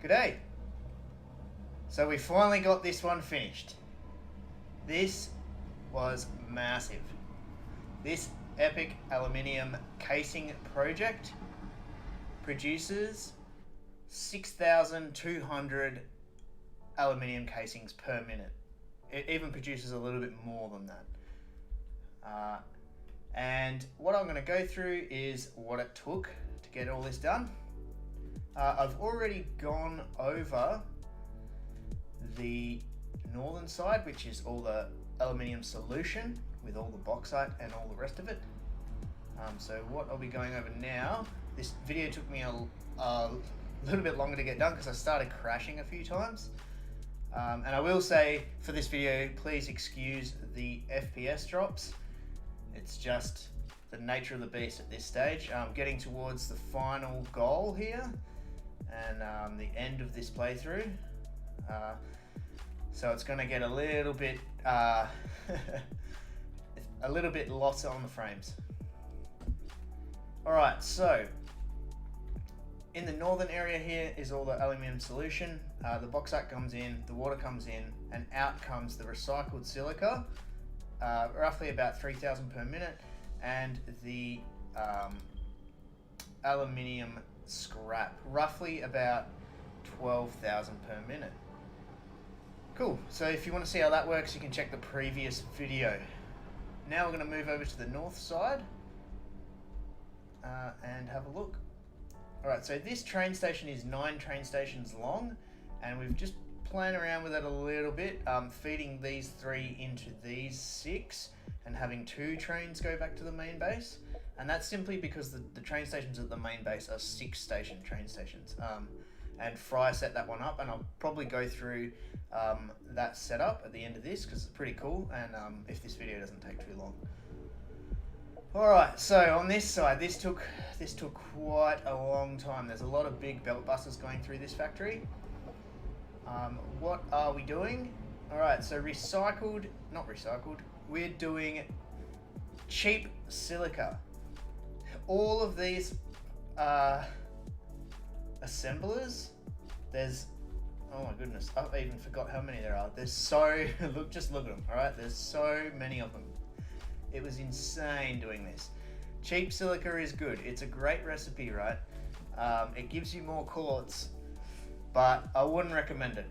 G'day. So we finally got this one finished. This was massive. This epic aluminium casing project produces 6,200 aluminium casings per minute. It even produces a little bit more than that. And what I'm going to go through is what it took to get all this done. I've already gone over the northern side, which is all the aluminium solution with all the bauxite and all the rest of it. So what I'll be going over now, this video took me a little bit longer to get done because I started crashing a few times. And I will say for this video, please excuse the FPS drops. It's just the nature of the beast at this stage. I'm getting towards the final goal here and the end of this playthrough. So it's going to get a little bit lots on the frames. Alright, so in the northern area here is all the aluminium solution. The bauxite comes in, the water comes in, and out comes the recycled silica, roughly about 3,000 per minute, and the aluminium scrap, roughly about 12,000 per minute. Cool, so if you want to see how that works, you can check the previous video. Now we're going to move over to the north side and have a look. Alright, so this train station is 9 train stations long, and we've just playing around with it a little bit, feeding these 3 into these 6 and having 2 trains go back to the main base. And that's simply because the train stations at the main base are 6 station train stations. And Fry set that one up, and I'll probably go through that setup at the end of this because it's pretty cool, and if this video doesn't take too long. Alright, so on this side, this took quite a long time. There's a lot of big belt busters going through this factory. What are we doing? Alright, so we're doing cheap silica. All of these assemblers, there's, oh my goodness, I even forgot how many there are. There's so, just look at them, alright? There's so many of them. It was insane doing this. Cheap silica is good. It's a great recipe, right? It gives you more quartz, but I wouldn't recommend it.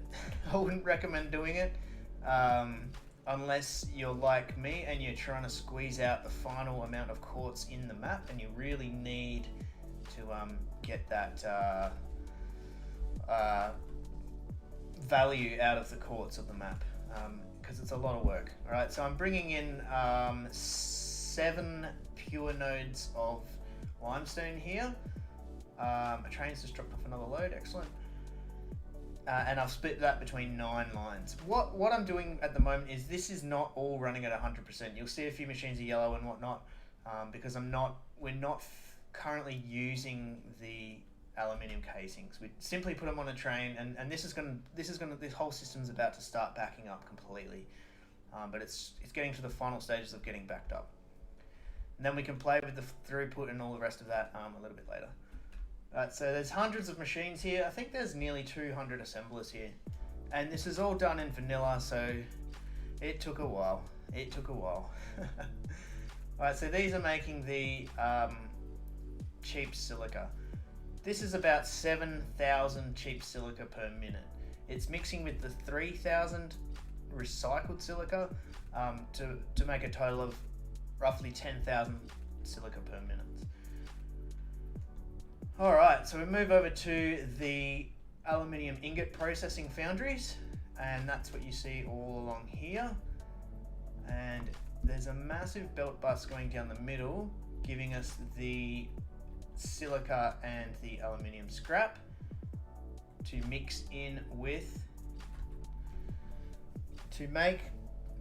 I wouldn't recommend doing it unless you're like me and you're trying to squeeze out the final amount of quartz in the map, and you really need to get that value out of the quartz of the map, because it's a lot of work. All right, so I'm bringing in 7 pure nodes of limestone here. A train's just dropped off another load, excellent. And I've split that between 9 lines. What I'm doing at the moment is this is not all running at 100%. You'll see a few machines are yellow and whatnot, because we're not currently using the aluminium casings. We simply put them on a train, and this whole system's about to start backing up completely. But it's getting to the final stages of getting backed up. And then we can play with the throughput and all the rest of that a little bit later. Alright, so there's hundreds of machines here. I think there's nearly 200 assemblers here. And this is all done in vanilla, so it took a while. Alright, so these are making the cheap silica. This is about 7,000 cheap silica per minute. It's mixing with the 3,000 recycled silica to make a total of roughly 10,000 silica per minute. Alright, so we move over to the aluminium ingot processing foundries, and that's what you see all along here. And there's a massive belt bus going down the middle, giving us the silica and the aluminium scrap to mix in with to make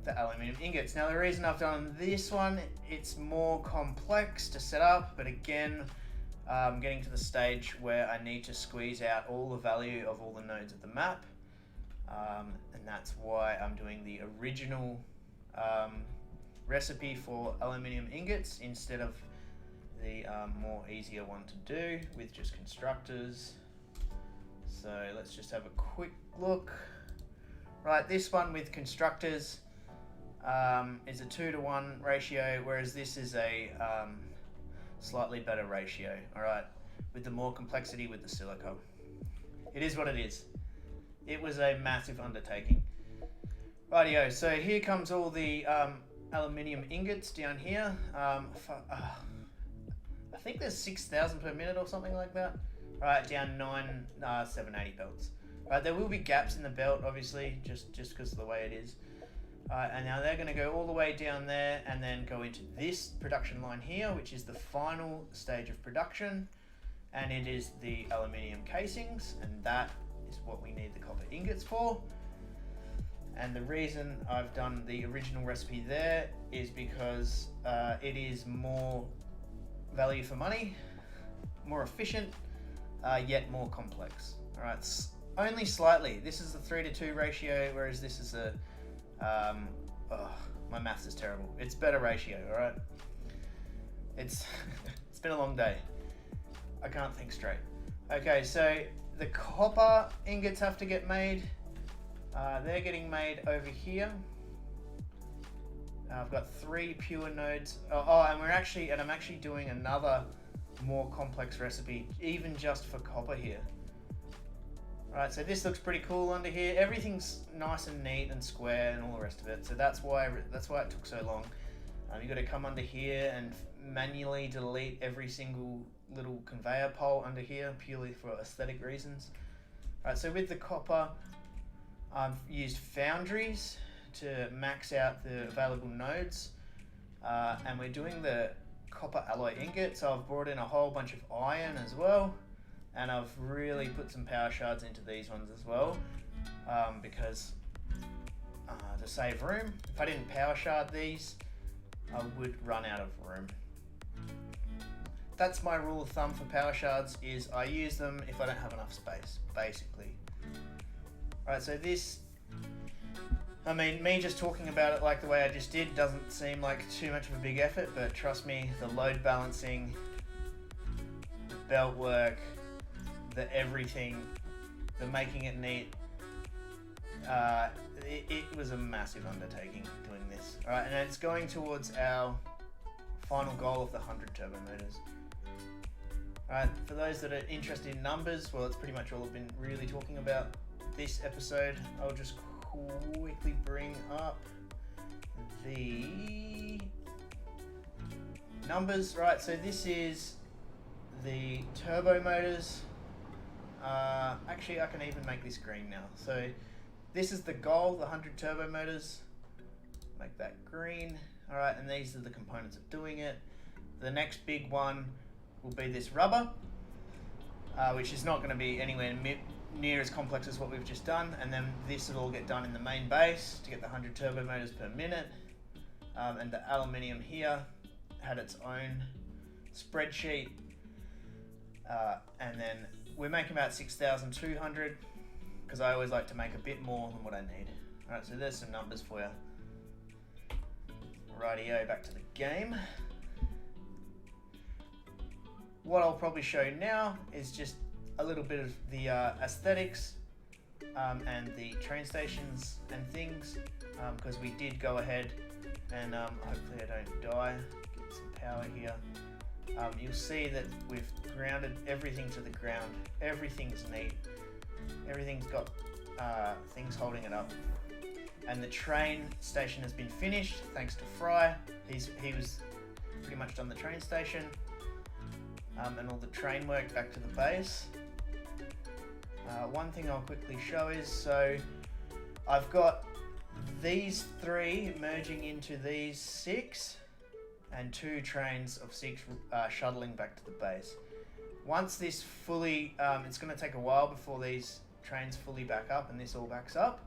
the aluminium ingots. Now the reason I've done this one, it's more complex to set up, but again, I'm getting to the stage where I need to squeeze out all the value of all the nodes of the map, and that's why I'm doing the original recipe for aluminium ingots instead of the more easier one to do with just constructors. So let's just have a quick look. Right, this one with constructors is a 2-to-1 ratio, whereas this is a slightly better ratio, all right, with the more complexity with the silica. It is what it is. It was a massive undertaking. Rightio, so here comes all the aluminium ingots down here. I think there's 6,000 per minute or something like that. Right, down 780 belts. Right, there will be gaps in the belt, obviously, just because of the way it is. And now they're going to go all the way down there and then go into this production line here, which is the final stage of production. And it is the aluminium casings, and that is what we need the copper ingots for. And the reason I've done the original recipe there is because it is more value for money, more efficient, yet more complex. All right, only slightly. This is a 3-to-2 ratio, whereas this is a my maths is terrible. It's better ratio, all right? It's been a long day. I can't think straight. Okay, so the copper ingots have to get made. They're getting made over here. I've got 3 pure nodes. And I'm actually doing another more complex recipe, even just for copper here. Right, so this looks pretty cool under here. Everything's nice and neat and square and all the rest of it. So that's why it took so long. You've got to come under here and manually delete every single little conveyor pole under here, purely for aesthetic reasons. Right, so with the copper, I've used foundries to max out the available nodes, and we're doing the copper alloy ingot. So I've brought in a whole bunch of iron as well. And I've really put some power shards into these ones as well, because to save room. If I didn't power shard these, I would run out of room. That's my rule of thumb for power shards, is I use them if I don't have enough space, basically. All right, so this, I mean, me just talking about it like the way I just did doesn't seem like too much of a big effort, but trust me, the load balancing, the belt work, the everything, the making it neat, it was a massive undertaking doing this. All right, and it's going towards our final goal of the 100 turbo motors. All right, for those that are interested in numbers, well, it's pretty much all I've been really talking about this episode. I'll just quickly bring up the numbers. Right, so this is the turbo motors. Actually, I can even make this green now. So this is the goal, the 100 turbo motors. Make that green. All right, and these are the components of doing it. The next big one will be this rubber, which is not going to be anywhere near as complex as what we've just done. And then this will all get done in the main base to get the 100 turbo motors per minute. And the aluminium here had its own spreadsheet. And then we're making about 6,200, because I always like to make a bit more than what I need. All right, so there's some numbers for you. Rightio, back to the game. What I'll probably show now is just a little bit of the aesthetics and the train stations and things, because we did go ahead and hopefully I don't die, get some power here. You'll see that we've grounded everything to the ground. Everything's neat. Everything's got things holding it up. And the train station has been finished thanks to Fry. He was pretty much done the train station, and all the train work back to the base. One thing I'll quickly show is, so I've got these 3 merging into these 6. And 2 trains of 6 shuttling back to the base. Once this fully, it's going to take a while before these trains fully back up and this all backs up.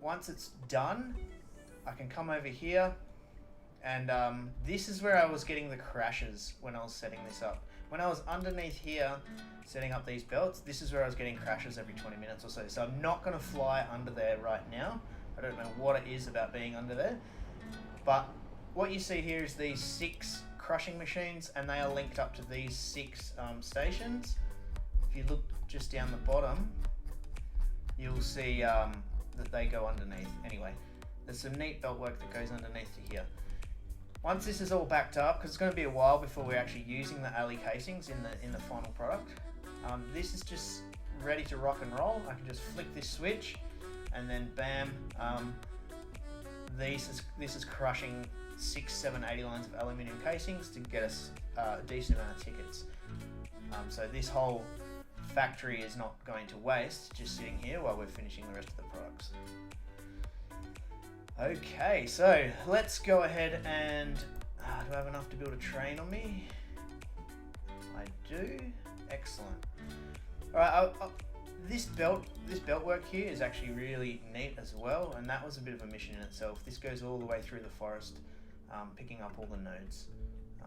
Once it's done, I can come over here, and this is where I was getting the crashes when I was setting this up. When I was underneath here setting up these belts, this is where I was getting crashes every 20 minutes or so. So I'm not going to fly under there right now. I don't know what it is about being under there. But what you see here is these 6 crushing machines, and they are linked up to these 6 stations. If you look just down the bottom, you'll see that they go underneath. Anyway, there's some neat belt work that goes underneath to here. Once this is all backed up, because it's going to be a while before we're actually using the Ali casings in the final product, this is just ready to rock and roll. I can just flick this switch, and then bam, this is crushing 6, 7, 80 lines of aluminium casings to get us a decent amount of tickets. So this whole factory is not going to waste just sitting here while we're finishing the rest of the products. Okay, so let's go ahead and do I have enough to build a train on me? I do. Excellent. All right, this belt work here is actually really neat as well, and that was a bit of a mission in itself. This goes all the way through the forest, picking up all the nodes.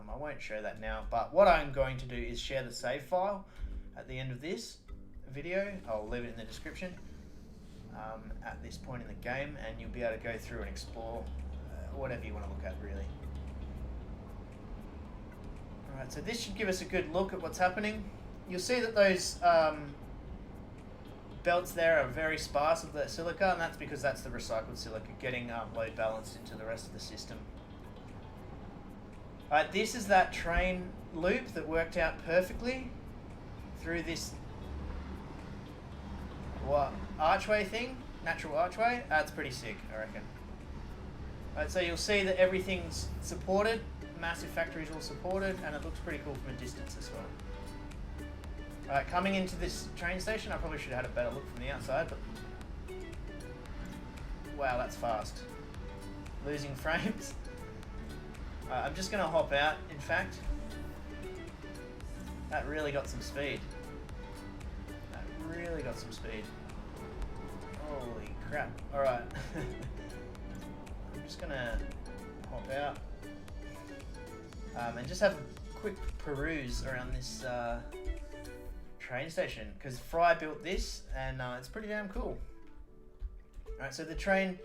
I won't show that now, but what I'm going to do is share the save file at the end of this video. I'll leave it in the description at this point in the game, and you'll be able to go through and explore whatever you want to look at, really. Alright, so this should give us a good look at what's happening. You'll see that those belts there are very sparse of the silica, and that's because that's the recycled silica getting load balanced into the rest of the system. Alright, this is that train loop that worked out perfectly through this archway thing, natural archway. That's pretty sick, I reckon. Alright, so you'll see that everything's supported, massive factories all supported, and it looks pretty cool from a distance as well. Alright, coming into this train station, I probably should have had a better look from the outside, but wow, that's fast. Losing frames. I'm just going to hop out, in fact. That really got some speed. That really got some speed. Holy crap. Alright. I'm just going to hop out. And just have a quick peruse around this train station, because Fry built this, and it's pretty damn cool. Alright, so the train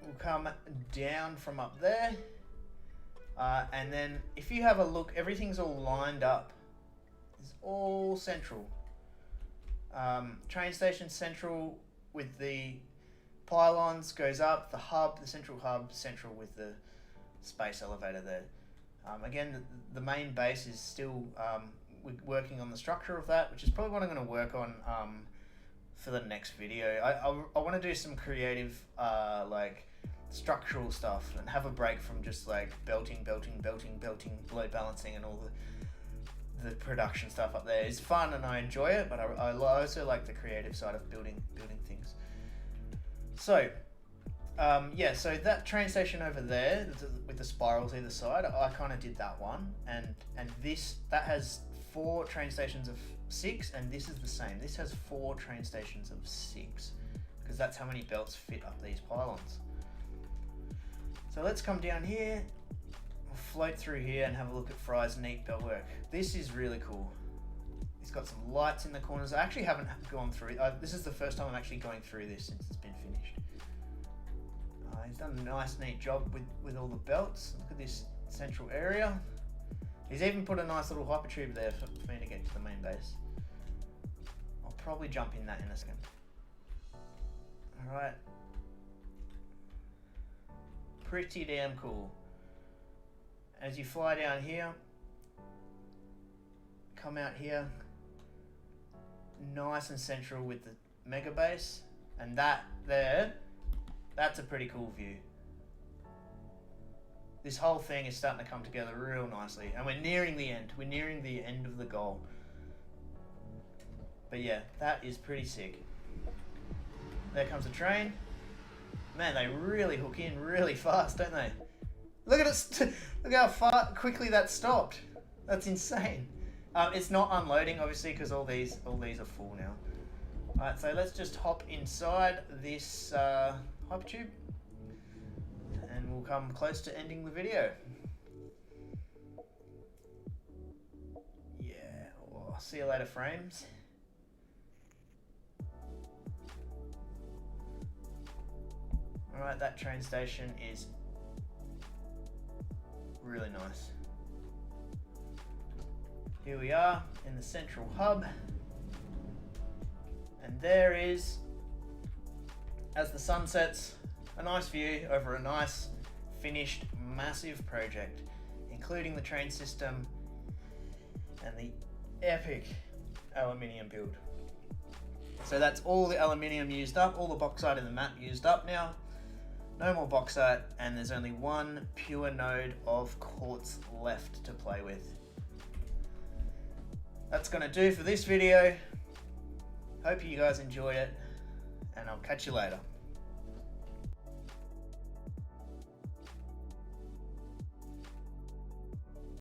will come down from up there, and then if you have a look, everything's all lined up. It's all central. Train station central with the pylons goes up, the hub, the central hub, central with the space elevator there. Again, the main base is still we're working on the structure of that, which is probably what I'm going to work on for the next video. I want to do some creative like structural stuff and have a break from just like belting, load balancing, and all the production stuff up there. It's fun and I enjoy it, but I also like the creative side of building things. So yeah, so that train station over there with the spirals either side, I kind of did that one, and that has 4 train stations of 6, and this is the same. This has 4 train stations of 6, because that's how many belts fit up these pylons. So let's come down here, we'll float through here and have a look at Fry's neat belt work. This is really cool. It's got some lights in the corners. I actually haven't gone through, this is the first time I'm actually going through this since it's been finished. He's done a nice neat job with all the belts. Look at this central area. He's even put a nice little hypertube there for me to get to the main base. I'll probably jump in that in a second. Alright. Pretty damn cool. As you fly down here, come out here, nice and central with the mega base, and that there, that's a pretty cool view. This whole thing is starting to come together real nicely, and we're nearing the end. We're nearing the end of the goal. But yeah, that is pretty sick. There comes the train. Man, they really hook in really fast, don't they? Look at it! Look how quickly that stopped. That's insane. It's not unloading, obviously, because all these are full now. Alright, so let's just hop inside this hypertube, and we'll come close to ending the video. Yeah, well, see you later, frames. Alright, that train station is Really nice. Here we are in the central hub. And there is, as the sun sets, a nice view over a nice, finished, massive project, including the train system and the epic aluminium build. So that's all the aluminium used up, all the bauxite in the map used up now. No more bauxite, and there's only one pure node of quartz left to play with. That's gonna do for this video. Hope you guys enjoyed it, and I'll catch you later.